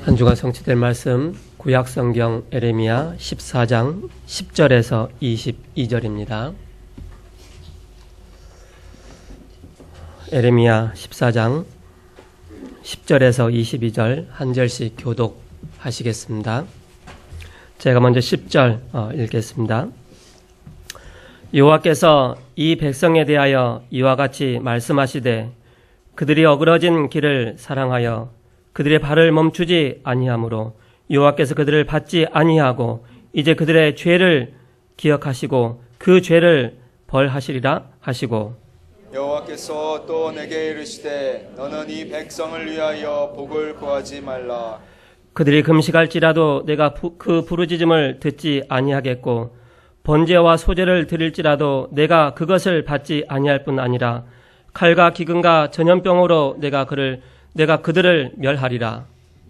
한 주간 성취될 말씀 구약성경 에레미야 14장 10절에서 22절입니다. 에레미야 14장 10절에서 22절 한 절씩 교독하시겠습니다. 제가 먼저 10절 읽겠습니다. 여호와께서 이 백성에 대하여 이와 같이 말씀하시되 그들이 어그러진 길을 사랑하여 그들의 발을 멈추지 아니하므로 여호와께서 그들을 받지 아니하고 이제 그들의 죄를 기억하시고 그 죄를 벌하시리라 하시고 여호와께서 또 내게 이르시되 너는 이 백성을 위하여 복을 구하지 말라. 그들이 금식할지라도 내가 그 부르짖음을 듣지 아니하겠고 번제와 소제를 드릴지라도 내가 그것을 받지 아니할 뿐 아니라 칼과 기근과 전염병으로 내가 그들을 멸하리라.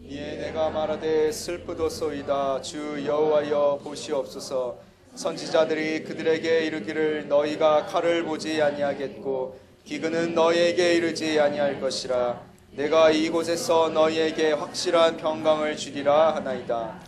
이에 내가 말하되 슬프도소이다. 주 여호와여 보시옵소서. 선지자들이 그들에게 이르기를 너희가 칼을 보지 아니하겠고 기근은 너희에게 이르지 아니할 것이라. 내가 이곳에서 너희에게 확실한 평강을 주리라 하나이다.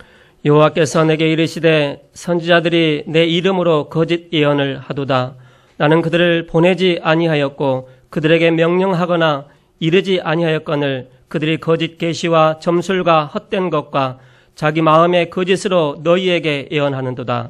여호와께서 내게 이르시되 선지자들이 내 이름으로 거짓 예언을 하도다. 나는 그들을 보내지 아니하였고 그들에게 명령하거나 이르지 아니하였거늘 그들이 거짓 계시와 점술과 헛된 것과 자기 마음의 거짓으로 너희에게 예언하는도다.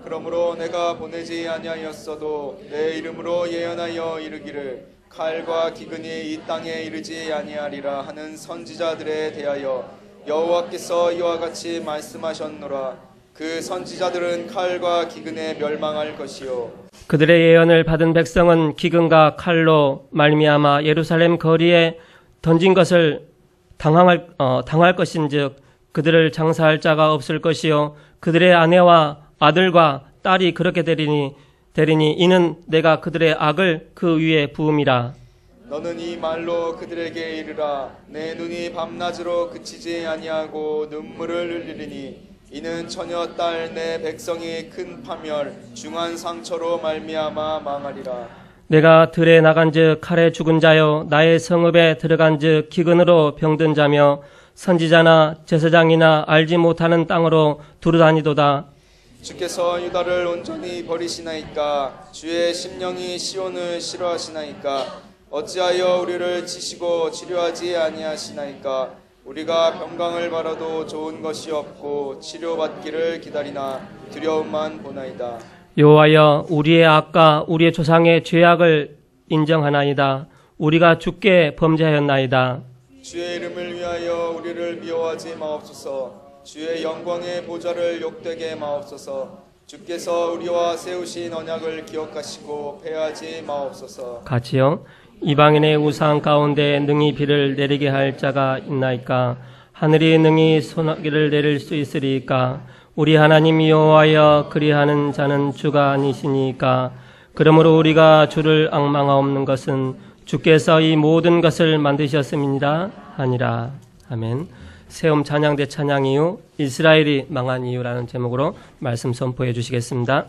그러므로 내가 보내지 아니하였어도 내 이름으로 예언하여 이르기를 칼과 기근이 이 땅에 이르지 아니하리라 하는 선지자들에 대하여 여호와께서 이와 같이 말씀하셨노라. 그 선지자들은 칼과 기근에 멸망할 것이요 그들의 예언을 받은 백성은 기근과 칼로 말미암아 예루살렘 거리에 던진 것을 당할 것인즉 그들을 장사할 자가 없을 것이요 그들의 아내와 아들과 딸이 그렇게 되리니 이는 내가 그들의 악을 그 위에 부음이라. 너는 이 말로 그들에게 이르라. 내 눈이 밤낮으로 그치지 아니하고 눈물을 흘리리니 이는 처녀 딸 내 백성이 큰 파멸 중한 상처로 말미암아 망하리라. 내가 들에 나간즉 칼에 죽은 자요 나의 성읍에 들어간즉 기근으로 병든 자며 선지자나 제사장이나 알지 못하는 땅으로 두루다니도다. 주께서 유다를 온전히 버리시나이까. 주의 심령이 시온을 싫어하시나이까. 어찌하여 우리를 치시고 치료하지 아니하시나이까. 우리가 평강을 바라도 좋은 것이 없고 치료받기를 기다리나 두려움만 보나이다. 여호와여 우리의 악과 우리의 조상의 죄악을 인정하나이다. 우리가 주께 범죄하였나이다. 주의 이름을 위하여 우리를 미워하지 마옵소서. 주의 영광의 보좌를 욕되게 마옵소서. 주께서 우리와 세우신 언약을 기억하시고 패하지 마옵소서. 같이요. 이방인의 우상 가운데 능히 비를 내리게 할 자가 있나이까. 하늘이 능히 소나기를 내릴 수 있으리까. 우리 하나님 여호와여 그리하는 자는 주가 아니시니까. 그러므로 우리가 주를 앙망하옵는 것은 주께서 이 모든 것을 만드셨음이니라 하니라. 아멘. 세움 찬양대 찬양 이유 이스라엘이 망한 이유라는 제목으로 말씀 선포해 주시겠습니다.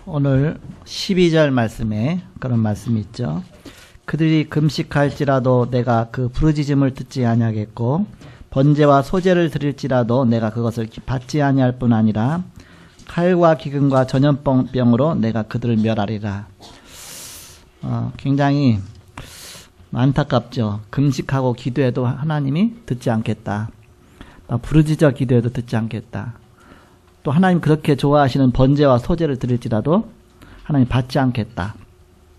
오늘 12절 말씀에 그런 말씀이 있죠. 그들이 금식할지라도 내가 그 부르짖음을 듣지 아니하겠고 번제와 소제를 드릴지라도 내가 그것을 받지 아니할 뿐 아니라 칼과 기근과 전염병으로 내가 그들을 멸하리라. 굉장히 안타깝죠. 금식하고 기도해도 하나님이 듣지 않겠다. 부르짖어 기도해도 듣지 않겠다. 또 하나님 그렇게 좋아하시는 번제와 소제를 드릴지라도 하나님 받지 않겠다.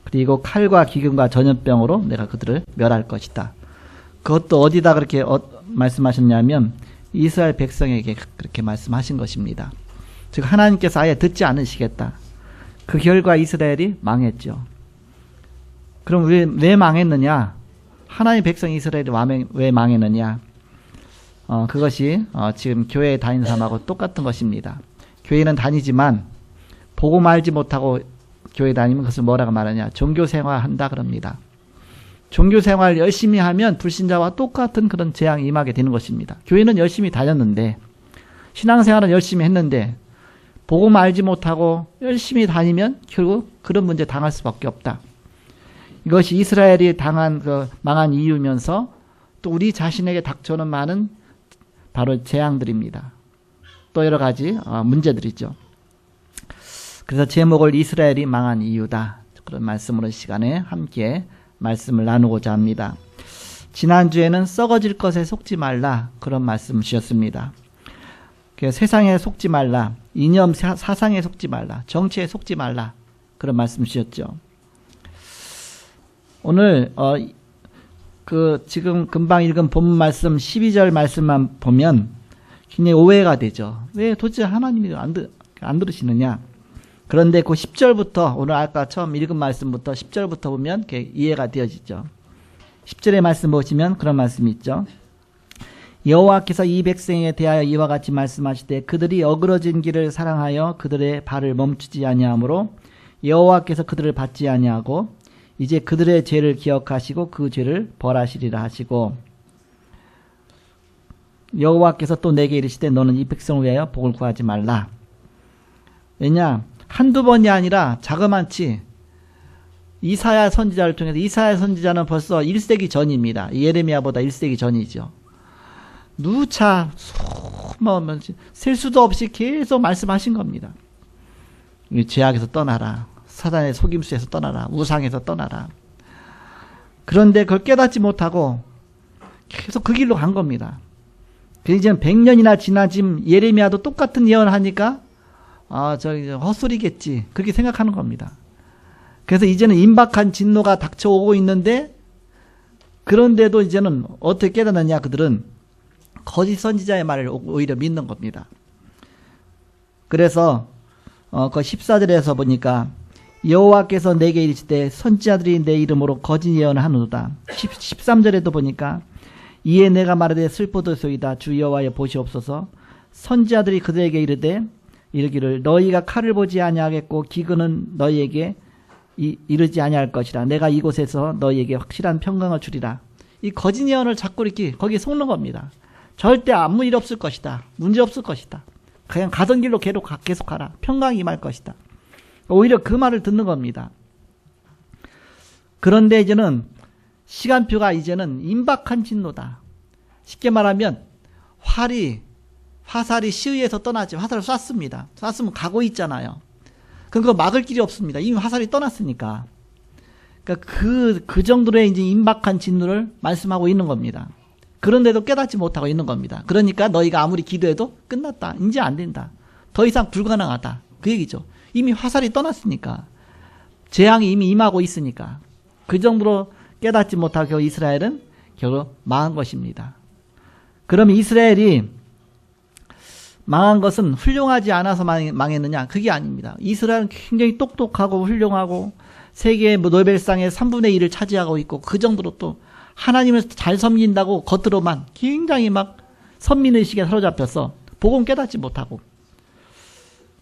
그리고 칼과 기근과 전염병으로 내가 그들을 멸할 것이다. 그것도 어디다 그렇게 말씀하셨냐면 이스라엘 백성에게 그렇게 말씀하신 것입니다. 즉 하나님께서 아예 듣지 않으시겠다. 그 결과 이스라엘이 망했죠. 그럼 왜 망했느냐? 하나님 백성 이스라엘이 왜 망했느냐? 그것이 지금 교회에 다니는 사람하고 똑같은 것입니다. 교회는 다니지만 보고 말지 못하고 교회 다니면 그것을 뭐라고 말하냐? 종교생활 한다 그럽니다. 종교생활 열심히 하면 불신자와 똑같은 그런 재앙이 임하게 되는 것입니다. 교회는 열심히 다녔는데 신앙생활은 열심히 했는데 보고 말지 못하고 열심히 다니면 결국 그런 문제 당할 수밖에 없다. 이것이 이스라엘이 당한 망한 이유면서 또 우리 자신에게 닥쳐오는 많은 바로 재앙들입니다. 또 여러 가지 문제들이죠. 그래서 제목을 이스라엘이 망한 이유다. 그런 말씀으로 시간에 함께 말씀을 나누고자 합니다. 지난주에는 썩어질 것에 속지 말라 그런 말씀 주셨습니다. 세상에 속지 말라, 이념 사상에 속지 말라, 정치에 속지 말라 그런 말씀 주셨죠. 오늘 지금 금방 읽은 본문 말씀 12절 말씀만 보면 굉장히 오해가 되죠. 왜 도대체 하나님이 안 들으시느냐? 그런데 그 10절부터 오늘 아까 처음 읽은 말씀부터 10절부터 보면 이렇게 이해가 되어지죠. 10절의 말씀 보시면 그런 말씀이 있죠. 여호와께서 이 백성에 대하여 이와 같이 말씀하시되 그들이 어그러진 길을 사랑하여 그들의 발을 멈추지 아니하므로 여호와께서 그들을 받지 아니하고 이제 그들의 죄를 기억하시고 그 죄를 벌하시리라 하시고 여호와께서 또 내게 이르시되 너는 이 백성을 위하여 복을 구하지 말라. 왜냐? 한두 번이 아니라 자그만치 이사야 선지자를 통해서 이사야 선지자는 벌써 1세기 전입니다. 예레미야보다 1세기 전이죠. 누차 셀 수도 없이 계속 말씀하신 겁니다. 죄악에서 떠나라. 사단의 속임수에서 떠나라. 우상에서 떠나라. 그런데 그걸 깨닫지 못하고 계속 그 길로 간 겁니다. 이제는 100년이나 지나 지금 예레미야도 똑같은 예언을 하니까 헛소리겠지. 그렇게 생각하는 겁니다. 그래서 이제는 임박한 진노가 닥쳐오고 있는데 그런데도 이제는 어떻게 깨닫느냐 그들은 거짓 선지자의 말을 오히려 믿는 겁니다. 그래서 그 14절에서 보니까 여호와께서 내게 이르시되 선지자들이 내 이름으로 거짓 예언을 하노도다. 13절에도 보니까 이에 내가 말하되 슬프도소이다 주 여호와여 보시옵소서 선지자들이 그들에게 이르기를 너희가 칼을 보지 아니하겠고 기근은 너희에게 이르지 아니할 것이라 내가 이곳에서 너희에게 확실한 평강을 주리라. 이 거짓 예언을 자꾸 이렇게 거기에 속는 겁니다. 절대 아무 일 없을 것이다. 문제 없을 것이다. 그냥 가던 길로 계속 가라. 평강이 임할 것이다. 오히려 그 말을 듣는 겁니다. 그런데 이제는 시간표가 이제는 임박한 진노다. 쉽게 말하면 화살이 시의에서 떠나지. 화살을 쐈습니다. 쐈으면 가고 있잖아요. 그럼 그거 막을 길이 없습니다. 이미 화살이 떠났으니까. 그러니까 그 정도의 이제 임박한 진노를 말씀하고 있는 겁니다. 그런데도 깨닫지 못하고 있는 겁니다. 그러니까 너희가 아무리 기도해도 끝났다. 이제 안 된다. 더 이상 불가능하다. 그 얘기죠. 이미 화살이 떠났으니까. 재앙이 이미 임하고 있으니까. 그 정도로 깨닫지 못하고 이스라엘은 결국 망한 것입니다. 그러면 이스라엘이 망한 것은 훌륭하지 않아서 망했느냐? 그게 아닙니다. 이스라엘은 굉장히 똑똑하고 훌륭하고 세계 노벨상의 3분의 1을 차지하고 있고 그 정도로 또 하나님을 잘 섬긴다고 겉으로만 굉장히 막 선민의식에 사로잡혀서 복음 깨닫지 못하고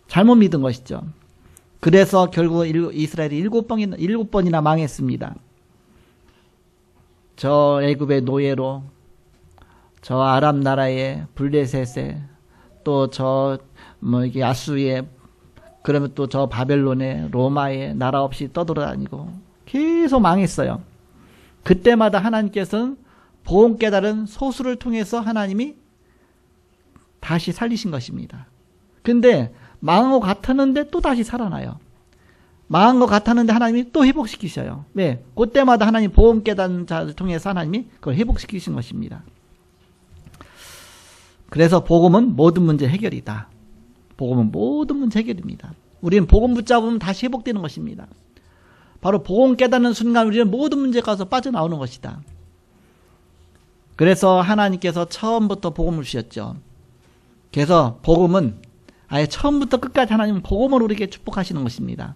잘못 믿은 것이죠. 그래서 결국 이스라엘이 7번이나 망했습니다. 저 애굽의 노예로, 저 아람 나라의 블레셋에, 또 이게 아수의 그러면 또 저 바벨론에 로마에 나라 없이 떠돌아다니고 계속 망했어요. 그때마다 하나님께서는 복음 깨달은 소수를 통해서 하나님이 다시 살리신 것입니다. 근데 망한 것 같았는데 또 다시 살아나요. 망한 것 같았는데 하나님이 또 회복시키셔요. 왜? 그때마다 하나님 복음 깨닫는 자를 통해서 하나님이 그걸 회복시키신 것입니다. 그래서 복음은 모든 문제 해결이다. 복음은 모든 문제 해결입니다. 우리는 복음 붙잡으면 다시 회복되는 것입니다. 바로 복음 깨닫는 순간 우리는 모든 문제가 가서 빠져나오는 것이다. 그래서 하나님께서 처음부터 복음을 주셨죠. 그래서 복음은 아예 처음부터 끝까지 하나님은 복음으로 우리에게 축복하시는 것입니다.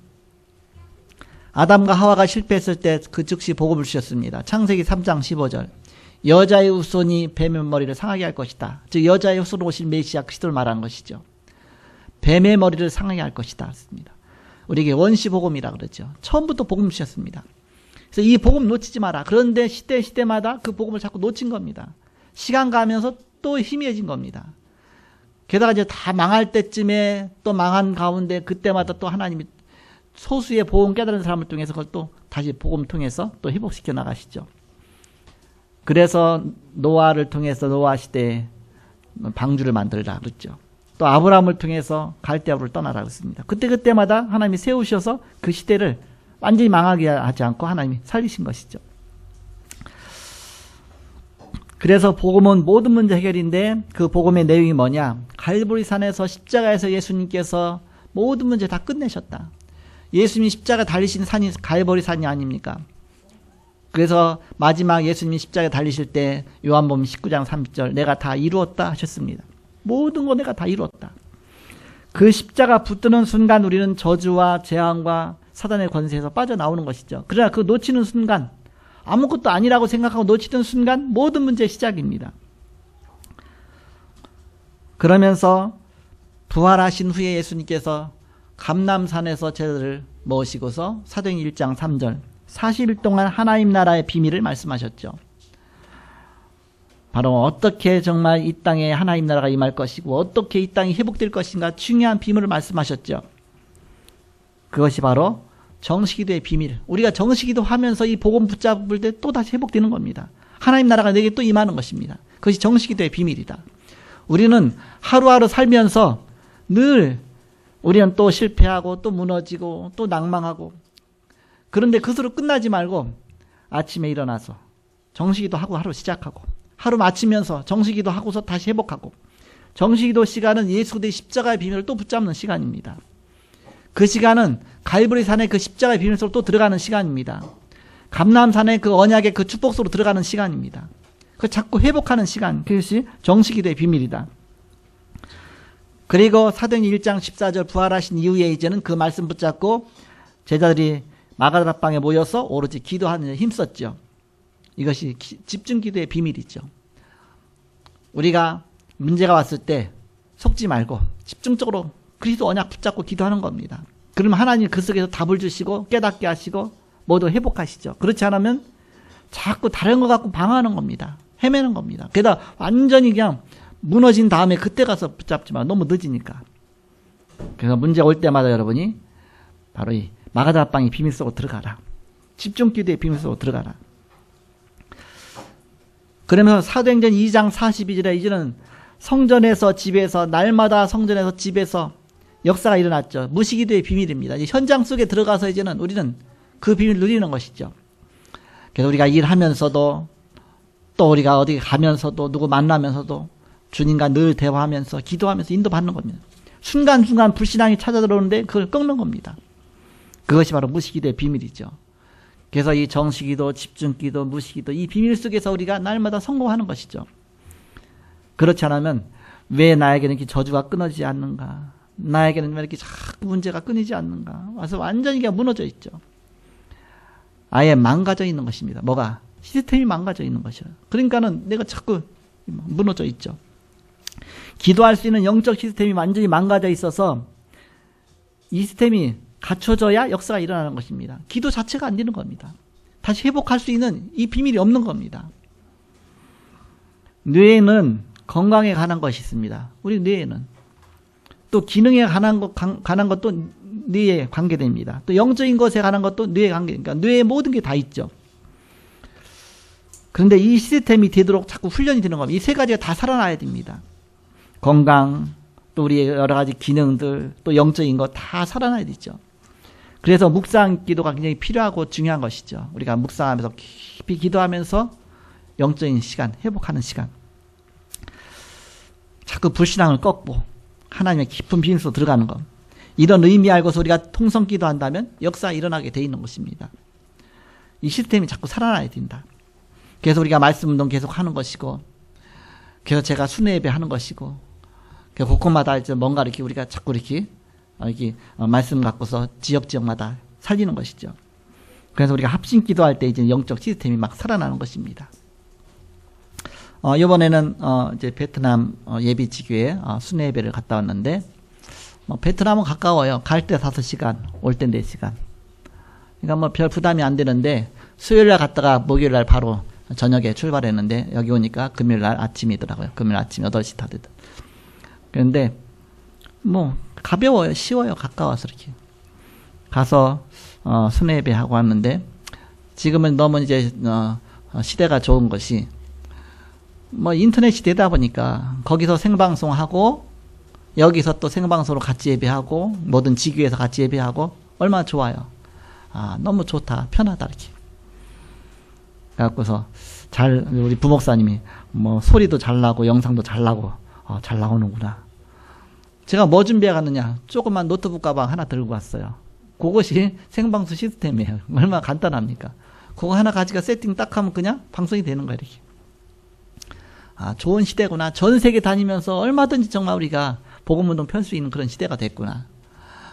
아담과 하와가 실패했을 때 그 즉시 복음을 주셨습니다. 창세기 3장 15절. 여자의 후손이 뱀의 머리를 상하게 할 것이다. 즉 여자의 후손으로 오신 메시아 그리스도를 말하는 것이죠. 뱀의 머리를 상하게 할 것이다. 우리에게 원시 복음이라 그러죠. 처음부터 복음 주셨습니다. 그래서 이 복음 놓치지 마라. 그런데 시대마다 그 복음을 자꾸 놓친 겁니다. 시간 가면서 또 희미해진 겁니다. 게다가 이제 다 망할 때쯤에 또 망한 가운데 그때마다 또 하나님이 소수의 복음 깨달은 사람을 통해서 그걸 또 다시 복음 통해서 또 회복시켜 나가시죠. 그래서 노아를 통해서 노아 시대에 방주를 만들라 그랬죠. 또 아브라함을 통해서 갈대아우를 떠나라 그랬습니다. 그때마다 하나님이 세우셔서 그 시대를 완전히 망하게 하지 않고 하나님이 살리신 것이죠. 그래서 복음은 모든 문제 해결인데 그 복음의 내용이 뭐냐? 갈보리산에서 십자가에서 예수님께서 모든 문제 다 끝내셨다. 예수님이 십자가 달리신 산이 갈보리산이 아닙니까? 그래서 마지막 예수님이 십자가에 달리실 때 요한복음 19장 30절 내가 다 이루었다 하셨습니다. 모든 거 내가 다 이루었다. 그 십자가 붙드는 순간 우리는 저주와 재앙과 사단의 권세에서 빠져나오는 것이죠. 그러나 그 놓치는 순간 아무것도 아니라고 생각하고 놓치는 순간 모든 문제의 시작입니다. 그러면서 부활하신 후에 예수님께서 감람산에서 제자들을 모시고서 사도행전 1장 3절 40일 동안 하나님 나라의 비밀을 말씀하셨죠. 바로 어떻게 정말 이 땅에 하나님 나라가 임할 것이고 어떻게 이 땅이 회복될 것인가 중요한 비밀을 말씀하셨죠. 그것이 바로 정식기도의 비밀. 우리가 정식기도 하면서 이 복음 붙잡을 때 또 다시 회복되는 겁니다. 하나님 나라가 내게 또 임하는 것입니다. 그것이 정식기도의 비밀이다. 우리는 하루하루 살면서 늘 우리는 또 실패하고 또 무너지고 또 낭망하고 그런데 그것으로 끝나지 말고 아침에 일어나서 정식기도 하고 하루 시작하고 하루 마치면서 정식기도 하고서 다시 회복하고 정식기도 시간은 예수 그리스도의 십자가의 비밀을 또 붙잡는 시간입니다. 그 시간은 갈보리산의 그 십자가의 비밀 속으로 또 들어가는 시간입니다. 감람산의 그 언약의 그 축복 속으로 들어가는 시간입니다. 그 자꾸 회복하는 시간, 그것이 정식기도의 비밀이다. 그리고 사도행전 1장 14절 부활하신 이후에 이제는 그 말씀 붙잡고 제자들이 마가다락방에 모여서 오로지 기도하는 데 힘썼죠. 이것이 집중기도의 비밀이죠. 우리가 문제가 왔을 때 속지 말고 집중적으로 그리스도 언약 붙잡고 기도하는 겁니다. 그러면 하나님 그 속에서 답을 주시고 깨닫게 하시고 모두 회복하시죠. 그렇지 않으면 자꾸 다른 거 갖고 방어하는 겁니다. 헤매는 겁니다. 게다가 완전히 그냥 무너진 다음에 그때 가서 붙잡지만 너무 늦으니까. 그래서 문제가 올 때마다 여러분이 바로 이 마가다락방의 비밀 속으로 들어가라. 집중기도의 비밀 속으로 들어가라. 그러면서 사도행전 2장 42절에 이제는 성전에서 집에서 날마다 성전에서 집에서 역사가 일어났죠. 무시기도의 비밀입니다. 이제 현장 속에 들어가서 이제는 우리는 그 비밀을 누리는 것이죠. 그래서 우리가 일하면서도 또 우리가 어디 가면서도 누구 만나면서도 주님과 늘 대화하면서 기도하면서 인도받는 겁니다. 순간순간 불신앙이 찾아들어오는데 그걸 꺾는 겁니다. 그것이 바로 무시기도의 비밀이죠. 그래서 이 정식기도, 집중기도, 무시기도 이 비밀 속에서 우리가 날마다 성공하는 것이죠. 그렇지 않으면 왜 나에게는 이렇게 저주가 끊어지지 않는가? 나에게는 왜 이렇게 자꾸 문제가 끊이지 않는가? 와서 완전히 그냥 무너져 있죠. 아예 망가져 있는 것입니다. 뭐가? 시스템이 망가져 있는 것이에요. 그러니까는 내가 자꾸 무너져 있죠. 기도할 수 있는 영적 시스템이 완전히 망가져 있어서 이 시스템이 갖춰져야 역사가 일어나는 것입니다. 기도 자체가 안 되는 겁니다. 다시 회복할 수 있는 이 비밀이 없는 겁니다. 뇌에는 건강에 관한 것이 있습니다. 우리 뇌에는. 또 기능에 관한 것도 뇌에 관계됩니다. 또 영적인 것에 관한 것도 뇌에 관계니까 뇌에 모든 게 다 있죠. 그런데 이 시스템이 되도록 자꾸 훈련이 되는 겁니다. 이 세 가지가 다 살아나야 됩니다. 건강, 또 우리의 여러 가지 기능들, 또 영적인 것 다 살아나야 되죠. 그래서 묵상 기도가 굉장히 필요하고 중요한 것이죠. 우리가 묵상하면서 깊이 기도하면서 영적인 시간, 회복하는 시간. 자꾸 불신앙을 꺾고 하나님의 깊은 비밀로 들어가는 것. 이런 의미 알고서 우리가 통성 기도한다면 역사가 일어나게 돼 있는 것입니다. 이 시스템이 자꾸 살아나야 된다. 그래서 우리가 말씀 운동 계속 하는 것이고, 그래서 제가 순회 예배 하는 것이고, 곳곳마다 이제 뭔가 이렇게 우리가 자꾸 이렇게 말씀 갖고서 지역마다 살리는 것이죠. 그래서 우리가 합심 기도할 때 이제 영적 시스템이 막 살아나는 것입니다. 이번에는 이제 베트남 예비지교회 순회 예배를 갔다 왔는데, 베트남은 가까워요. 갈 때 5시간, 올 때 4시간. 그러니까 뭐 별 부담이 안 되는데, 수요일 날 갔다가 목요일 날 바로 저녁에 출발했는데, 여기 오니까 금요일 날 아침이더라고요. 금요일 아침 8시 다 되더. 그런데 뭐 가벼워요. 쉬워요. 가까워서 이렇게 가서 순회 예배하고 왔는데, 지금은 너무 이제 시대가 좋은 것이 뭐 인터넷이 되다 보니까 거기서 생방송하고 여기서 또 생방송으로 같이 예배하고 모든 지교에서 같이 예배하고 얼마나 좋아요. 너무 좋다. 편하다. 이렇게 그래갖고서 우리 부목사님이 뭐 소리도 잘 나고 영상도 잘 나고 잘 나오는구나. 제가 뭐 준비해 갔느냐. 조그만 노트북 가방 하나 들고 왔어요. 그것이 생방송 시스템이에요. 얼마나 간단합니까? 그거 하나 가지고 세팅 딱 하면 그냥 방송이 되는 거예요. 이렇게. 좋은 시대구나. 전 세계 다니면서 얼마든지 정말 우리가 복음운동 펼 수 있는 그런 시대가 됐구나.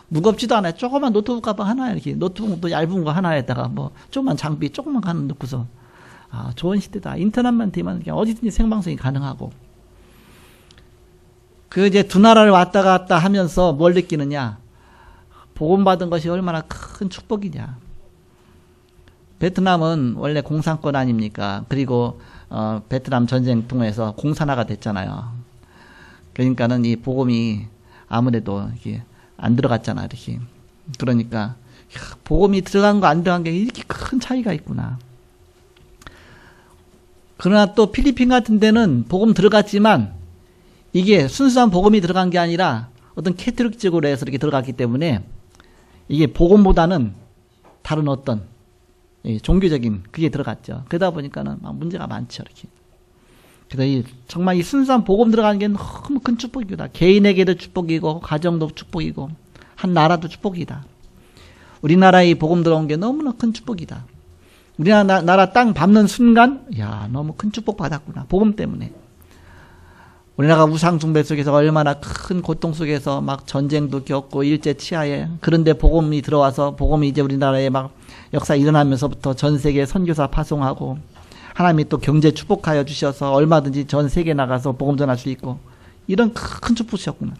무겁지도 않아요. 조그만 노트북 가방 하나 이렇게 노트북도 얇은 거 하나에다가 뭐 조그만 장비 조그만 거 하나 넣고서 좋은 시대다. 인터넷만 되면 그냥 어디든지 생방송이 가능하고. 이제 두 나라를 왔다 갔다 하면서 뭘 느끼느냐. 복음 받은 것이 얼마나 큰 축복이냐. 베트남은 원래 공산권 아닙니까? 그리고 베트남 전쟁 통해서 공산화가 됐잖아요. 그러니까는 이 복음이 아무래도 이게 안 들어갔잖아, 이렇게. 그러니까 복음이 들어간 거 안 들어간 게 이렇게 큰 차이가 있구나. 그러나 또 필리핀 같은 데는 복음 들어갔지만 이게 순수한 복음이 들어간 게 아니라 어떤 캐톨릭적으로 해서 이렇게 들어갔기 때문에 이게 복음보다는 다른 어떤 종교적인 그게 들어갔죠. 그러다 보니까는 막 문제가 많죠, 이렇게. 그래서 정말 이 순수한 복음 들어가는 게 너무 큰 축복이다. 개인에게도 축복이고, 가정도 축복이고, 한 나라도 축복이다. 우리나라에 복음 들어온 게 너무나 큰 축복이다. 우리나라 땅 밟는 순간, 너무 큰 축복 받았구나. 복음 때문에. 우리나라가 우상숭배 속에서 얼마나 큰 고통 속에서 막 전쟁도 겪고 일제 치하에, 그런데 복음이 들어와서 복음이 이제 우리나라에 막 역사 일어나면서부터 전 세계에 선교사 파송하고 하나님이 또 경제 축복하여 주셔서 얼마든지 전 세계에 나가서 복음 전할 수 있고 이런 큰 축복이셨구나.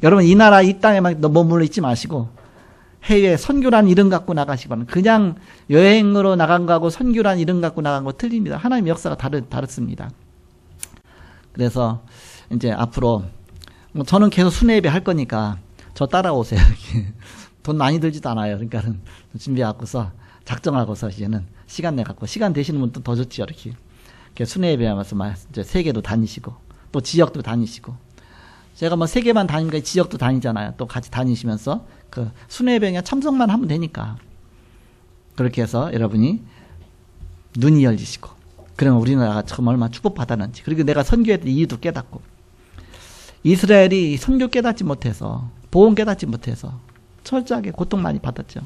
여러분 이 나라 이 땅에만 머물러 있지 마시고 해외 선교란 이름 갖고 나가시기 바랍니다. 그냥 여행으로 나간 거하고 선교란 이름 갖고 나간 거 틀립니다. 하나님의 역사가 다릅니다. 그래서 이제 앞으로 저는 계속 순회 예배 할 거니까 저 따라오세요. 돈 많이 들지도 않아요. 그러니까는 준비하고서 작정하고서 이제는 시간 내갖고 시간 되시는 분도 더 좋지요. 이렇게 순회 예배하면서 이제 세계도 다니시고 또 지역도 다니시고 제가 뭐 세계만 다니니까 지역도 다니잖아요. 또 같이 다니시면서 그 순회 예배 그냥 참석만 하면 되니까 그렇게 해서 여러분이 눈이 열리시고 그러면 우리나라가 참 얼마나 축복받았는지 그리고 내가 선교했던 이유도 깨닫고 이스라엘이 선교 깨닫지 못해서 복음 깨닫지 못해서 철저하게 고통 많이 받았죠.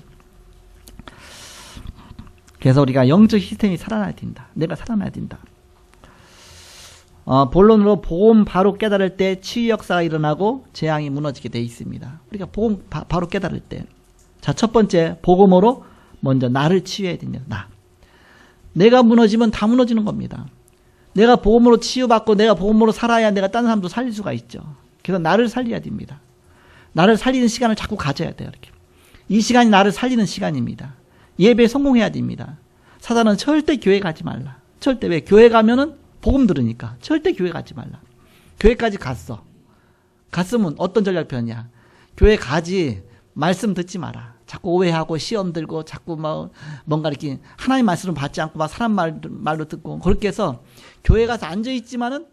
그래서 우리가 영적 시스템이 살아나야 된다. 내가 살아나야 된다. 본론으로 복음 바로 깨달을 때 치유 역사가 일어나고 재앙이 무너지게 돼 있습니다. 우리가 복음 바로 깨달을 때. 자, 첫 번째 복음으로 먼저 나를 치유해야 된다. 나. 내가 무너지면 다 무너지는 겁니다. 내가 복음으로 치유받고 내가 복음으로 살아야 내가 다른 사람도 살릴 수가 있죠. 그래서 나를 살려야 됩니다. 나를 살리는 시간을 자꾸 가져야 돼요. 이렇게. 이 시간이 나를 살리는 시간입니다. 예배에 성공해야 됩니다. 사단은 절대 교회 가지 말라. 절대 왜? 교회 가면은 복음 들으니까 절대 교회 가지 말라. 교회까지 갔어. 갔으면 어떤 전략 펴냐? 교회 가지 말씀 듣지 마라. 자꾸 오해하고 시험 들고 자꾸 뭔가 이렇게 하나님 말씀을 받지 않고 막 사람 말로 듣고 그렇게 해서 교회 가서 앉아 있지만은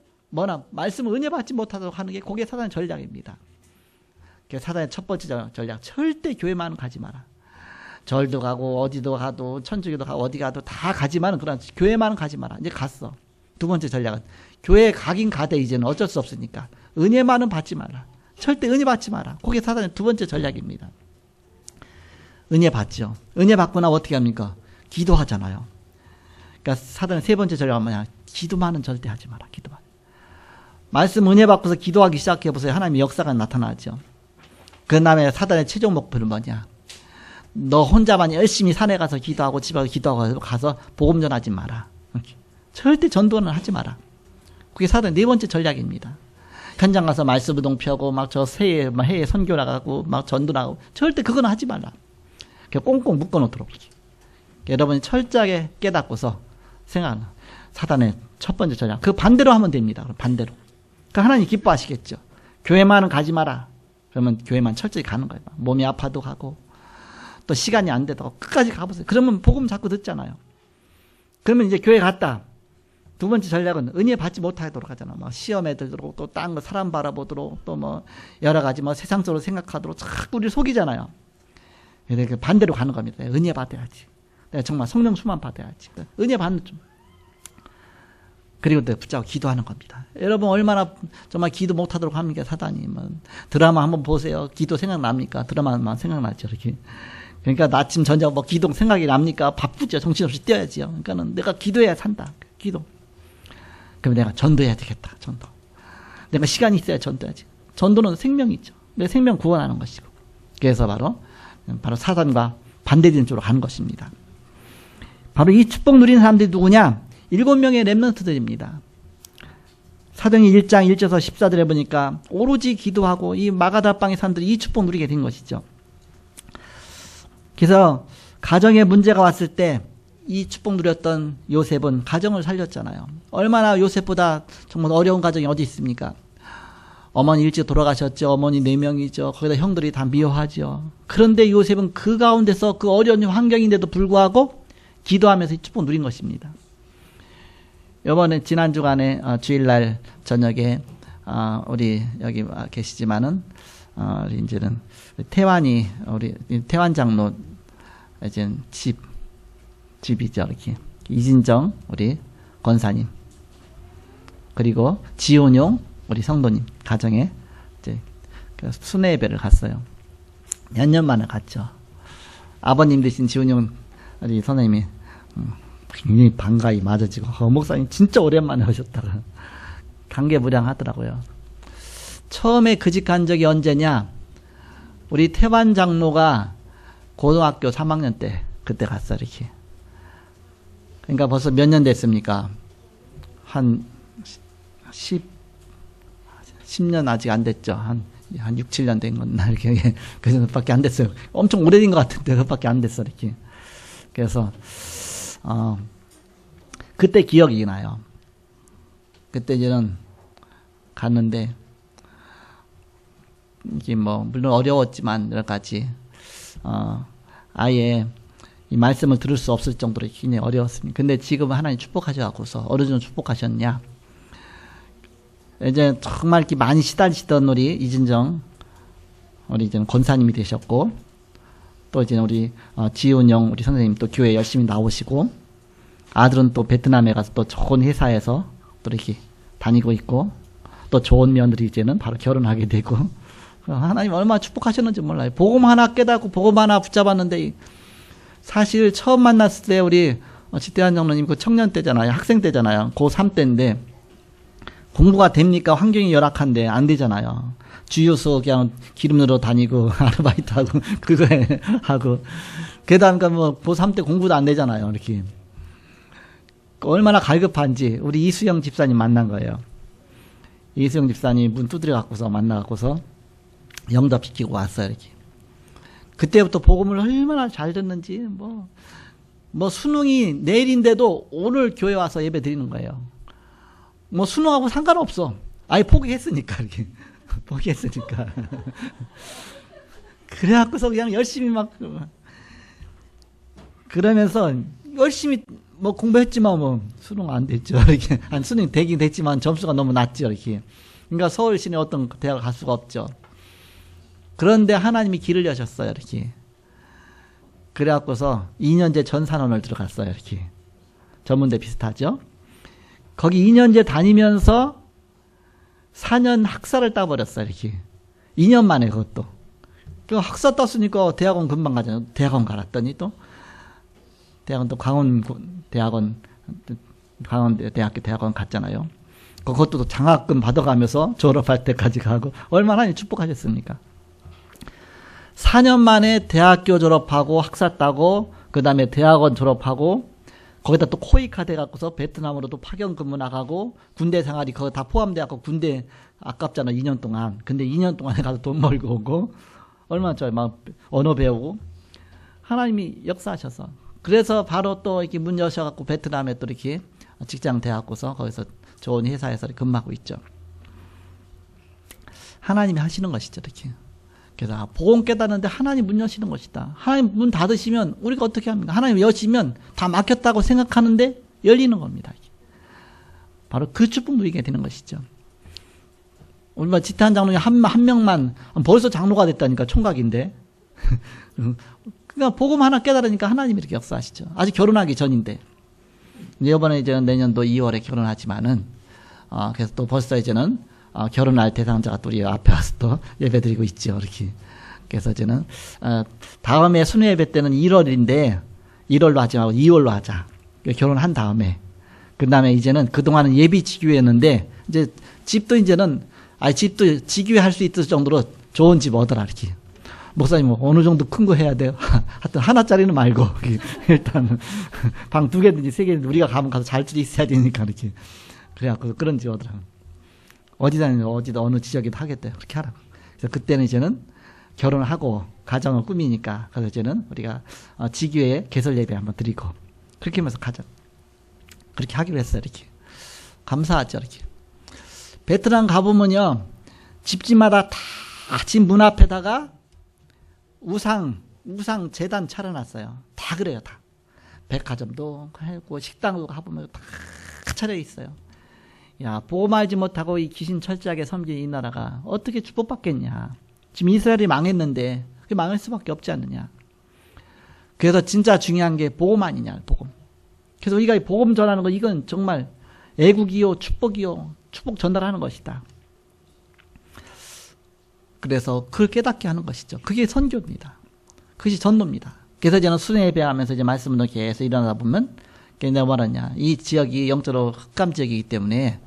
말씀을 은혜 받지 못하도록 하는 게 그게 사단의 전략입니다. 그게 사단의 첫 번째 전략. 절대 교회만 가지 마라. 절도 가고 어디도 가도 천주교도 가고 어디 가도 다 가지만은 그런 교회만 가지 마라. 이제 갔어. 두 번째 전략은 교회 가긴 가되 이제는 어쩔 수 없으니까 은혜만은 받지 마라. 절대 은혜 받지 마라. 그게 사단의 두 번째 전략입니다. 은혜 받죠. 은혜 받고 나면 어떻게 합니까? 기도하잖아요. 그러니까 사단의 세 번째 전략은 뭐냐? 기도만은 절대 하지 마라. 기도만. 말씀 은혜 받고서 기도하기 시작해 보세요. 하나님의 역사가 나타나죠. 그 다음에 사단의 최종 목표는 뭐냐? 너 혼자만 열심히 산에 가서 기도하고 집에 가서 기도하고 가서 복음 전하지 마라. 절대 전도는 하지 마라. 그게 사단의 네 번째 전략입니다. 현장 가서 말씀부동 펴고 막 저 해외 선교 나가고 막 전도 나가고 절대 그건 하지 말라. 꽁꽁 묶어놓도록. 여러분이 철저하게 깨닫고서 생각하는 사단의 첫 번째 전략. 그 반대로 하면 됩니다. 반대로. 그 하나님 기뻐하시겠죠. 교회만은 가지 마라. 그러면 교회만 철저히 가는 거예요. 몸이 아파도 가고 또 시간이 안 돼도 끝까지 가보세요. 그러면 복음 자꾸 듣잖아요. 그러면 이제 교회 갔다. 두 번째 전략은 은혜 받지 못하도록 하잖아. 막 시험에 들도록 또 딴 거 사람 바라보도록 또 뭐 여러 가지 뭐 세상적으로 생각하도록 자꾸 우리 속이잖아요. 이렇게 반대로 가는 겁니다. 은혜 받아야지. 내가 정말 성령 수만 받아야지. 은혜 받는 좀. 그리고 또 붙잡고 기도하는 겁니다. 여러분 얼마나 정말 기도 못하도록 합니까? 사단이. 뭐 드라마 한번 보세요. 기도 생각납니까? 드라마만 생각나죠. 이렇게. 그러니까 아침 저녁 뭐 기도 생각이 납니까? 바쁘죠. 정신없이 뛰어야지요. 그러니까는 내가 기도해야 산다. 기도. 그럼 내가 전도해야 되겠다. 전도. 내가 시간이 있어야 전도해야지. 전도는 생명이죠. 내 생명 구원하는 것이고. 그래서 바로 사단과 반대되는 쪽으로 가는 것입니다. 바로 이 축복 누리는 사람들이 누구냐? 7명의 렘넌트들입니다. 사도행전 1장 1절에서 14절에 보니까 오로지 기도하고 이 마가다방의 사람들이 이 축복 누리게 된 것이죠. 그래서 가정에 문제가 왔을 때 이 축복 누렸던 요셉은 가정을 살렸잖아요. 얼마나 요셉보다 정말 어려운 가정이 어디 있습니까? 어머니 일찍 돌아가셨죠. 어머니 4명이죠. 거기다 형들이 다 미워하죠. 그런데 요셉은 그 가운데서 그 어려운 환경인데도 불구하고 기도하면서 이 축복 누린 것입니다. 이번에 지난 주간에 주일날 저녁에 우리 여기 계시지만은 우리 이제는 태환이 우리 태환 장로 이제 집이죠. 이렇게 이진정 우리 권사님 그리고 지훈용 우리 성도님 가정에 이제 순회 예배를 갔어요. 몇 년 만에 갔죠. 아버님 되신 지훈용 우리 선생님이 굉장히 반가이 맞아지고 목사님 진짜 오랜만에 오셨다가 감개무량하더라고요. 처음에 그직한 적이 언제냐? 우리 태환 장로가 고등학교 3학년 때 그때 갔어. 이렇게. 그러니까 벌써 몇 년 됐습니까? 한 10년 아직 안 됐죠. 한 6, 7년 된 건나 이렇게 그 정도밖에 안 됐어요. 엄청 오래된 것 같은데 그것밖에 안 됐어. 이렇게. 그래서 그때 기억이 나요. 그때 이제는 갔는데 이게 뭐 물론 어려웠지만 여러 가지 아예 이 말씀을 들을 수 없을 정도로 굉장히 어려웠습니다. 근데 지금 하나님 축복하셔갖고서 어느 정도 축복하셨냐? 이제 정말 이렇게 많이 시달리시던 우리 이진정 우리 이제는 권사님이 되셨고 또 이제 우리 지훈영 우리 선생님 또 교회 열심히 나오시고 아들은 또 베트남에 가서 또 좋은 회사에서 또 이렇게 다니고 있고 또 좋은 며느리 이제는 바로 결혼하게 되고 하나님 얼마나 축복하셨는지 몰라요. 복음 하나 깨닫고 복음 하나 붙잡았는데 사실 처음 만났을 때 우리 지태한 장로님 그 청년 때잖아요. 학생 때잖아요. 고3 때인데 공부가 됩니까? 환경이 열악한데 안 되잖아요. 주유소 그냥 기름 넣으러 다니고 아르바이트 하고 그거 하고 게다가 뭐 고3 때 공부도 안 되잖아요. 이렇게 얼마나 갈급한지 우리 이수영 집사님 만난 거예요. 이수영 집사님 문 두드려 갖고서 만나갖고서 영접시키고 왔어요. 이렇게. 그때부터 복음을 얼마나 잘 듣는지 뭐 수능이 내일인데도 오늘 교회 와서 예배 드리는 거예요. 뭐 수능하고 상관없어. 아예 포기했으니까 이렇게 포기했으니까. 그래갖고서 그냥 열심히 막 그러면서 열심히 뭐 공부했지만 뭐 수능 안 됐죠. 이렇게 아니 수능 되긴 됐지만 점수가 너무 낮죠. 이렇게. 그러니까 서울 시내 어떤 대학을 갈 수가 없죠. 그런데 하나님이 길을 여셨어요. 이렇게. 그래갖고서 2년제 전산원을 들어갔어요. 이렇게. 전문대 비슷하죠. 거기 2년제 다니면서 4년 학사를 따버렸어요. 이렇게. 2년 만에 그것도. 그 학사 땄으니까 대학원 금방 가잖아요. 대학원 갈았더니 또 대학원 또 강원대학교 대학원 갔잖아요. 그것도 장학금 받아가면서 졸업할 때까지 가고 얼마나 축복하셨습니까? 4년 만에 대학교 졸업하고 학사 따고 그 다음에 대학원 졸업하고 거기다 또 코이카 돼갖고서 베트남으로 또 파견 근무 나가고 군대 생활이 거기 다 포함돼갖고 군대 아깝잖아 2년 동안. 근데 2년 동안에 가서 돈 벌고 오고 얼마나 좋아요. 막 언어 배우고 하나님이 역사하셔서 그래서 바로 또 이렇게 문 여셔갖고 베트남에 또 이렇게 직장 돼갖고서 거기서 좋은 회사에서 근무하고 있죠. 하나님이 하시는 것이죠. 이렇게. 그래서 복음 깨닫는데 하나님 문 여시는 것이다. 하나님 문 닫으시면 우리가 어떻게 합니까? 하나님 여시면 다 막혔다고 생각하는데 열리는 겁니다. 바로 그 축복 누리게 되는 것이죠. 우리 지태한 장로님 한 명만 벌써 장로가 됐다니까 총각인데. 그러니까 복음 하나 깨달으니까 하나님이 이렇게 역사하시죠. 아직 결혼하기 전인데. 이번에 이제 내년도 2월에 결혼하지만은 그래서 또 벌써 이제는 결혼할 대상자가 또 우리 앞에 와서 또 예배 드리고 있죠. 이렇게. 그래서 이제는 다음에 순회 예배 때는 1월인데 1월로 하지 말고 2월로 하자. 결혼한 다음에. 그 다음에 이제는 그동안은 예비 지교회였는데 이제 집도 이제는 집도 지교회 할 수 있을 정도로 좋은 집 얻어라 이렇게. 목사님 어느 정도 큰 거 해야 돼요? 하여튼 하나짜리는 말고 일단 방 2개든지 3개든지 우리가 가면 가서 잘 줄이 있어야 되니까 이렇게. 그래갖고 그런 집 얻으라. 어디다 어느 지역에도 하겠대요. 그렇게 하라고. 그래서 그때는 이제는 결혼을 하고 가정을 꾸미니까 그래서 이제는 우리가 지교회 개설 예배 한번 드리고 그렇게 하면서 가자. 그렇게 하기로 했어요. 이렇게. 감사하죠. 이렇게. 베트남 가보면요. 집집마다 다 집 문 앞에다가 우상 재단 차려놨어요. 다 그래요. 다. 백화점도 하고 식당도 가보면 다 차려 있어요. 야, 보험 알지 못하고 이 귀신 철저하게 섬긴 이 나라가 어떻게 축복받겠냐. 지금 이스라엘이 망했는데 그게 망할 수밖에 없지 않느냐. 그래서 진짜 중요한 게 복음 아니냐. 복음. 그래서 우리가 이 복음 전하는 거 이건 정말 애국이요 축복이요 축복 전달하는 것이다. 그래서 그걸 깨닫게 하는 것이죠. 그게 선교입니다. 그것이 전도입니다. 그래서 저는 순회 예배하면서 이제 말씀을 계속 일어나다 보면 내가 말하냐. 이 지역이 영적으로 흑감 지역이기 때문에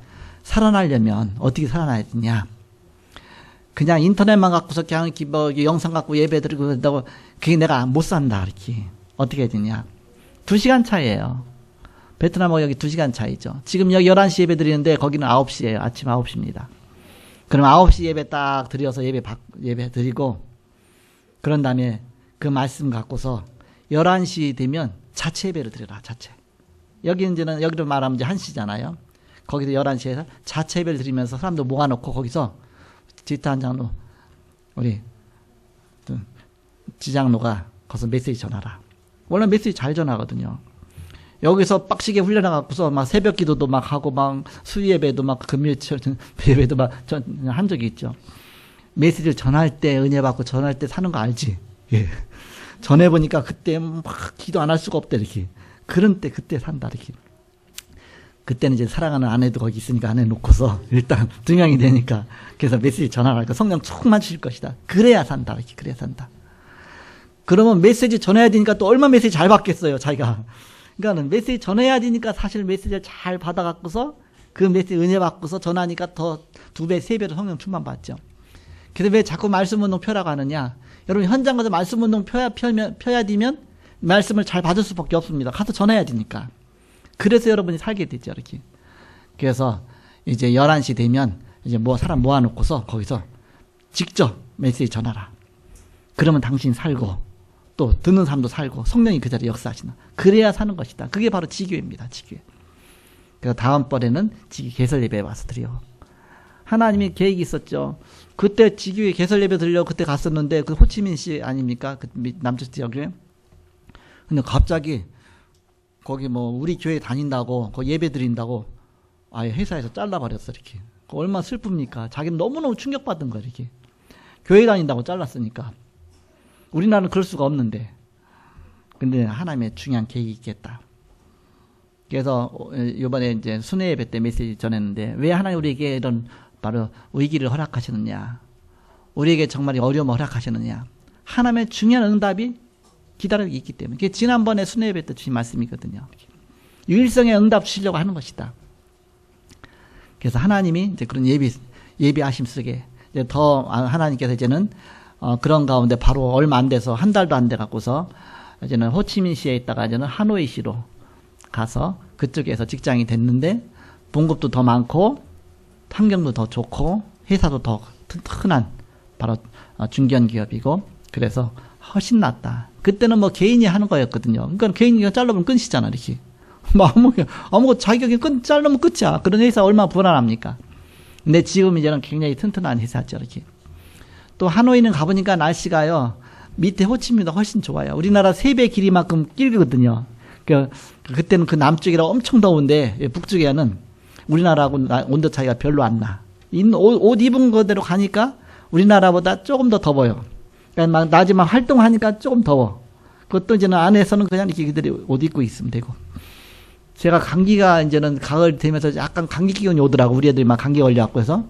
살아나려면 어떻게 살아나야 되냐. 그냥 인터넷만 갖고서 그냥 뭐 영상 갖고 예배 드리고 그런다고 그게 내가 못 산다. 이렇게. 어떻게 해야 되냐. 2시간 차이에요. 베트남하고 여기 2시간 차이죠. 지금 여기 11시 예배 드리는데 거기는 9시예요. 아침 9시입니다. 그럼 9시 예배 딱 드려서 예배 드리고 그런 다음에 그 말씀 갖고서 11시 되면 자체 예배를 드려라. 자체. 여기로 말하면 이제 1시잖아요. 거기서 11시에서 자체 예배를 드리면서 사람들 모아놓고 거기서 지탄 장로 우리 지장로가 거기서 메시지 전하라. 원래 메시지 잘 전하거든요. 여기서 빡시게 훈련해갖고서 막 새벽 기도도 막 하고 막 수요 예배도 막 금요 예배도 막 한 적이 있죠. 메시지를 전할 때 은혜 받고 전할 때 사는 거 알지? 예. 전해보니까 그때 막 기도 안 할 수가 없다 이렇게. 그런 때 그때 산다 이렇게. 그때는 이제 사랑하는 아내도 거기 있으니까 아내 놓고서 일단 2명이 되니까 그래서 메시지 전하라니까 성령 조금만 주실 것이다. 그래야 산다 이렇게. 그래야 산다. 그러면 메시지 전해야 되니까 또 얼마 메시지 잘 받겠어요 자기가. 그러니까는 메시지 전해야 되니까 사실 메시지를 잘 받아갖고서 그 메시지 은혜 받고서 전하니까 더 2배, 3배로 성령 충만 받죠. 그래서 왜 자꾸 말씀 운동 펴라고 하느냐. 여러분 현장 가서 말씀 운동 펴야 되면 말씀을 잘 받을 수밖에 없습니다. 가서 전해야 되니까. 그래서 여러분이 살게 되죠. 이렇게. 그래서 이제 11시 되면 이제 사람 모아놓고서 거기서 직접 메시지 전하라. 그러면 당신 살고 또 듣는 사람도 살고 성령이 그 자리에 역사하시나. 그래야 사는 것이다. 그게 바로 지교회입니다. 지교회. 그래서 다음번에는 지교 개설 예배에 와서 드려. 하나님이 계획이 있었죠. 그때 지교회 개설 예배 드리려고 그때 갔었는데 그 호치민시 아닙니까? 그 남쪽 지역에. 근데 갑자기 거기 뭐 우리 교회 다닌다고 거 예배 드린다고 아예 회사에서 잘라버렸어 이렇게. 얼마나 슬픕니까? 자기는 너무너무 충격받은 거야 이렇게. 교회 다닌다고 잘랐으니까. 우리나라는 그럴 수가 없는데. 근데 하나님의 중요한 계획이 있겠다. 그래서 이번에 이제 순회 예배 때 메시지 전했는데 왜 하나님 우리에게 이런 바로 위기를 허락하시느냐. 우리에게 정말 어려움을 허락하시느냐. 하나님의 중요한 응답이 기다리고 있기 때문에. 그게 지난번에 순회 예배 때 주신 말씀이거든요. 유일성의 응답 주시려고 하는 것이다. 그래서 하나님이 이제 그런 예비하심 속에 이제 더 하나님께서 이제는 그런 가운데 바로 얼마 안 돼서 한 달도 안 돼 갖고서 이제는 호치민시에 있다가 이제는 하노이시로 가서 그쪽에서 직장이 됐는데 봉급도 더 많고 환경도 더 좋고 회사도 더 흔한 바로 중견 기업이고 그래서 훨씬 낫다. 그때는 뭐 개인이 하는 거였거든요. 그러니까 개인이 잘라보면 끝이잖아 이렇게. 뭐 아무것도 자격이 자르면 끝이야. 그런 회사 얼마나 불안합니까? 근데 지금 이제는 굉장히 튼튼한 회사죠 이렇게. 또 하노이는 가보니까 날씨가요 밑에 호치민보다 훨씬 좋아요. 우리나라 3배 길이만큼 길거든요. 그때는 그 남쪽이라 엄청 더운데 북쪽에는 우리나라하고 온도 차이가 별로 안 나. 옷 입은 거대로 가니까 우리나라보다 조금 더 더워요. 그러니까 막 낮에만 활동하니까 조금 더워. 그것도 이제는 안에서는 그냥 이렇게 그대로 옷 입고 있으면 되고. 제가 감기가 이제는 가을 되면서 약간 감기 기운이 오더라고. 우리 애들이 막 감기 걸려갖고 해서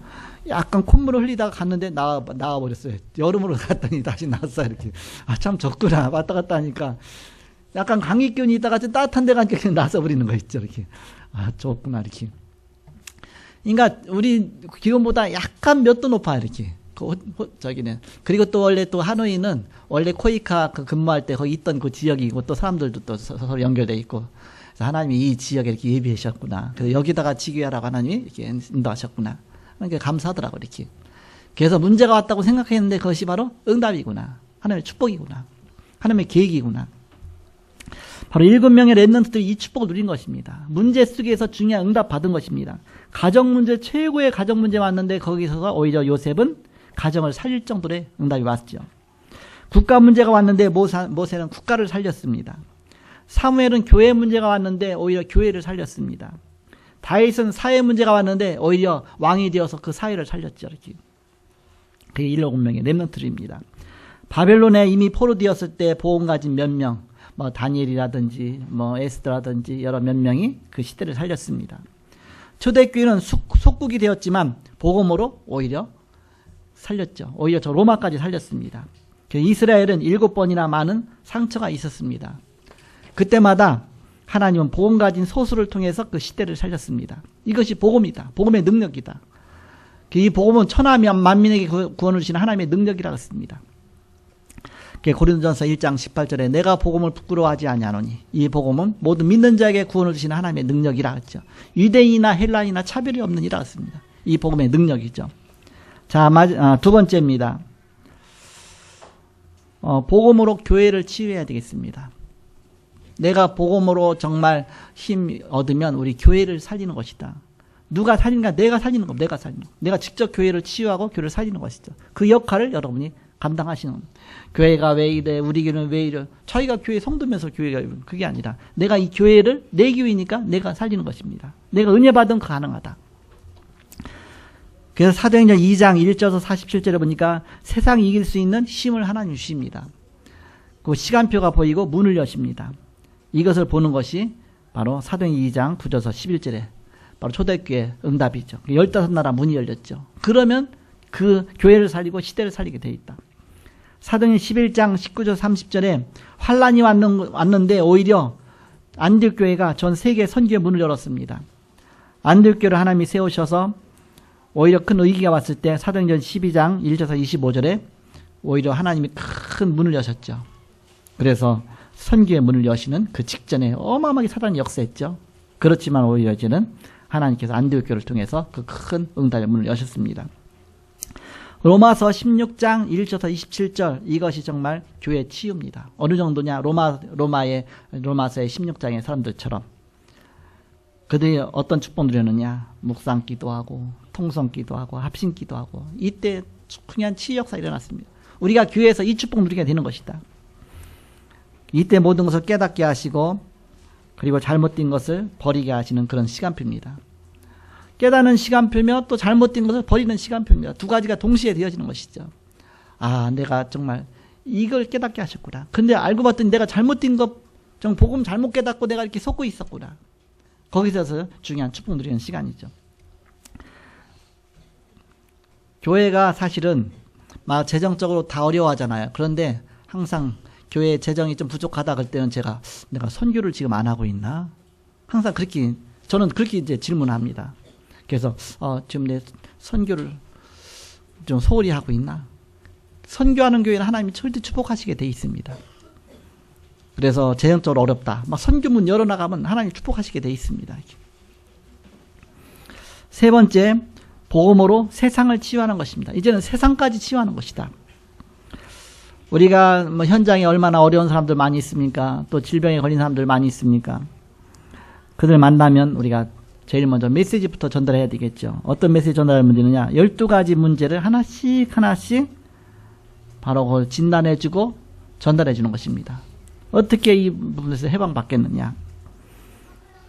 약간 콧물을 흘리다가 갔는데 나와버렸어요. 여름으로 갔더니 다시 나왔어요. 이렇게. 아, 참 좋구나. 왔다 갔다 하니까. 약간 감기 기운이 있다가 좀 따뜻한 데 가니까 그냥 나서버리는 거 있죠. 이렇게. 아, 좋구나. 이렇게. 그러니까 우리 기온보다 약간 몇 도 높아. 이렇게. 저기는. 그리고 또 원래 또 하노이는 원래 코이카 근무할 때 거기 있던 그 지역이고 또 사람들도 또 서로 연결돼 있고. 그래서 하나님이 이 지역에 이렇게 예비하셨구나. 그래서 여기다가 지교하라고 하나님이 이렇게 인도하셨구나. 그러니까 감사하더라고, 이렇게. 그래서 문제가 왔다고 생각했는데 그것이 바로 응답이구나. 하나님의 축복이구나. 하나님의 계획이구나. 바로 7명의 렘넌트들이 이 축복을 누린 것입니다. 문제 속에서 중요한 응답 받은 것입니다. 가정 문제, 최고의 가정 문제 왔는데 거기서 오히려 요셉은 가정을 살릴 정도의 응답이 왔죠. 국가 문제가 왔는데 모세는 국가를 살렸습니다. 사무엘은 교회 문제가 왔는데 오히려 교회를 살렸습니다. 다윗은 사회 문제가 왔는데 오히려 왕이 되어서 그 사회를 살렸죠. 이렇게. 그게 7명의 렘넌트들입니다. 바벨론에 이미 포로되었을 때 보험 가진 몇 명, 뭐 다니엘이라든지 뭐 에스더라든지 여러 몇 명이 그 시대를 살렸습니다. 초대교회는 속국이 되었지만 복음으로 오히려 살렸죠. 오히려 저 로마까지 살렸습니다. 이스라엘은 7번이나 많은 상처가 있었습니다. 그때마다 하나님은 복음 가진 소수를 통해서 그 시대를 살렸습니다. 이것이 복음이다. 복음의 능력이다. 이 복음은 천하 만민에게 구원을 주시는 하나님의 능력이라고 했습니다. 고린도전서 1장 18절에 내가 복음을 부끄러워하지 아니하노니 이 복음은 모든 믿는 자에게 구원을 주시는 하나님의 능력이라 했죠. 유대인이나 헬라인이나 차별이 없는 이라 했습니다. 이 복음의 능력이죠. 자, 두 번째입니다. 복음으로 교회를 치유해야 되겠습니다. 내가 복음으로 정말 힘 얻으면 우리 교회를 살리는 것이다. 누가 살리는가? 내가 살리는 겁니다. 내가 살리는 거. 내가 직접 교회를 치유하고 교회를 살리는 것이죠. 그 역할을 여러분이 감당하시는 겁니다. 교회가 왜 이래? 우리 교회는 왜 이래? 자기가 교회 성도면서 교회가 그게 아니라 내가 이 교회를 내 교회니까 내가 살리는 것입니다. 내가 은혜 받은 거 가능하다. 그래서 사도행전 2장 1절에서 47절에 보니까 세상 이길 수 있는 힘을 하나님 주십니다. 그 시간표가 보이고 문을 여십니다. 이것을 보는 것이 바로 사도행전 2장 9절에서 11절에 바로 초대교회 응답이죠. 15나라 문이 열렸죠. 그러면 그 교회를 살리고 시대를 살리게 돼 있다. 사도행전 11장 19절 30절에 환란이 왔는데 오히려 안디옥교회가 전 세계 선교의 문을 열었습니다. 안디옥교회를 하나님이 세우셔서 오히려 큰 위기가 왔을 때 사도행전 12장 1절에서 25절에 오히려 하나님이 큰 문을 여셨죠. 그래서 선교의 문을 여시는 그 직전에 어마어마하게 사단이 역사했죠. 그렇지만 오히려 이제는 하나님께서 안디옥교회를 통해서 그 큰 응답의 문을 여셨습니다. 로마서 16장 1절에서 27절 이것이 정말 교회 치유입니다. 어느 정도냐? 로마서의 16장의 사람들처럼 그들이 어떤 축복 누렸느냐? 묵상 기도하고 통성기도 하고 합심기도 하고 이때 중요한 치유 역사 일어났습니다. 우리가 교회에서 이 축복 누리게 되는 것이다. 이때 모든 것을 깨닫게 하시고 그리고 잘못된 것을 버리게 하시는 그런 시간표입니다. 깨닫는 시간표며 또 잘못된 것을 버리는 시간표입니다. 두 가지가 동시에 되어지는 것이죠. 아, 내가 정말 이걸 깨닫게 하셨구나. 근데 알고 봤더니 내가 잘못된 것, 정 복음 잘못 깨닫고 내가 이렇게 속고 있었구나. 거기서 중요한 축복 누리는 시간이죠. 교회가 사실은 막 재정적으로 다 어려워하잖아요. 그런데 항상 교회 재정이 좀 부족하다 그럴 때는 내가 선교를 지금 안 하고 있나? 항상 그렇게 저는 그렇게 이제 질문합니다. 그래서 지금 내 선교를 좀 소홀히 하고 있나? 선교하는 교회는 하나님이 절대 축복하시게 돼 있습니다. 그래서 재정적으로 어렵다. 막 선교문 열어나가면 하나님이 축복하시게 돼 있습니다. 세 번째, 복음으로 세상을 치유하는 것입니다. 이제는 세상까지 치유하는 것이다. 우리가 뭐 현장에 얼마나 어려운 사람들 많이 있습니까? 또 질병에 걸린 사람들 많이 있습니까? 그들 만나면 우리가 제일 먼저 메시지부터 전달해야 되겠죠. 어떤 메시지 전달하면 되느냐? 12가지 문제를 하나씩 바로 그걸 진단해주고 전달해주는 것입니다. 어떻게 이 부분에서 해방받겠느냐?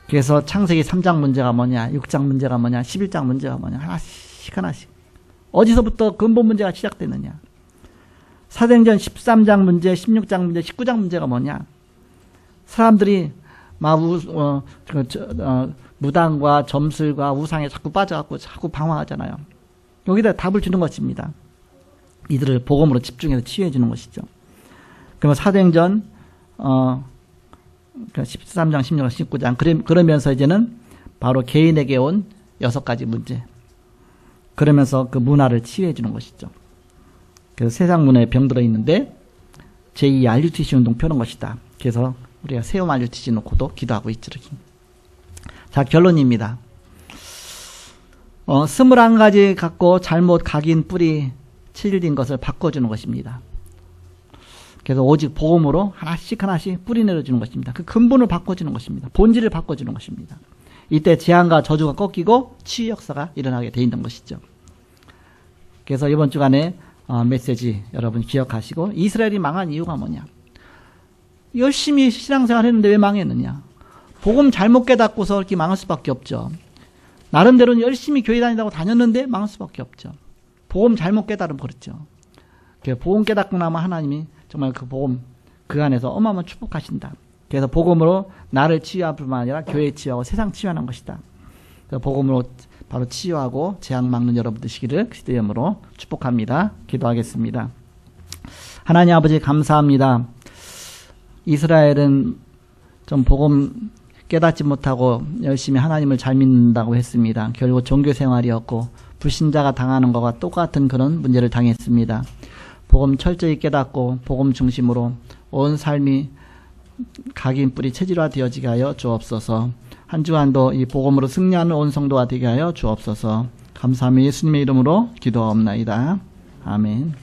그래서 창세기 3장 문제가 뭐냐? 6장 문제가 뭐냐? 11장 문제가 뭐냐? 하나씩. 어디서부터 근본 문제가 시작되느냐? 사도행전 13장 문제, 16장 문제, 19장 문제가 뭐냐? 사람들이 막 무당과 점술과 우상에 자꾸 빠져갖고 자꾸 방황하잖아요. 여기다 답을 주는 것입니다. 이들을 복음으로 집중해서 치유해 주는 것이죠. 그러면 사도행전 13장, 16장, 19장 그러면서 이제는 바로 개인에게 온 6가지 문제. 그러면서 그 문화를 치유해 주는 것이죠. 그래서 세상 문화에 병들어 있는데 제2 RUTC 운동 펴는 것이다. 그래서 우리가 세움 RUTC 놓고도 기도하고 있죠. 자, 결론입니다. 21가지 갖고 잘못 각인 뿌리 치질된 것을 바꿔주는 것입니다. 그래서 오직 복음으로 하나씩 뿌리 내려주는 것입니다. 그 근본을 바꿔주는 것입니다. 본질을 바꿔주는 것입니다. 이때 재앙과 저주가 꺾이고 치유 역사가 일어나게 돼 있는 것이죠. 그래서 이번 주간에 메시지 여러분 기억하시고, 이스라엘이 망한 이유가 뭐냐? 열심히 신앙생활 했는데 왜 망했느냐? 복음 잘못 깨닫고서 이렇게 망할 수밖에 없죠. 나름대로는 열심히 교회 다닌다고 다녔는데 망할 수밖에 없죠. 복음 잘못 깨달으면 그렇죠. 복음 깨닫고 나면 하나님이 정말 그 복음 그 안에서 어마어마한 축복하신다. 그래서 복음으로 나를 치유할 뿐만 아니라 교회 치유하고 세상 치유하는 것이다. 그래서 복음으로 바로 치유하고 재앙 막는 여러분 되시기를 그리스도의 이름으로 축복합니다. 기도하겠습니다. 하나님 아버지 감사합니다. 이스라엘은 좀 복음 깨닫지 못하고 열심히 하나님을 잘 믿는다고 했습니다. 결국 종교생활이었고 불신자가 당하는 것과 똑같은 그런 문제를 당했습니다. 복음 철저히 깨닫고 복음 중심으로 온 삶이 각인 뿌리 체질화 되어지게 하여 주옵소서. 한 주간도 이 복음으로 승리하는 온 성도가 되게 하여 주옵소서. 감사하며 예수님의 이름으로 기도하옵나이다. 아멘.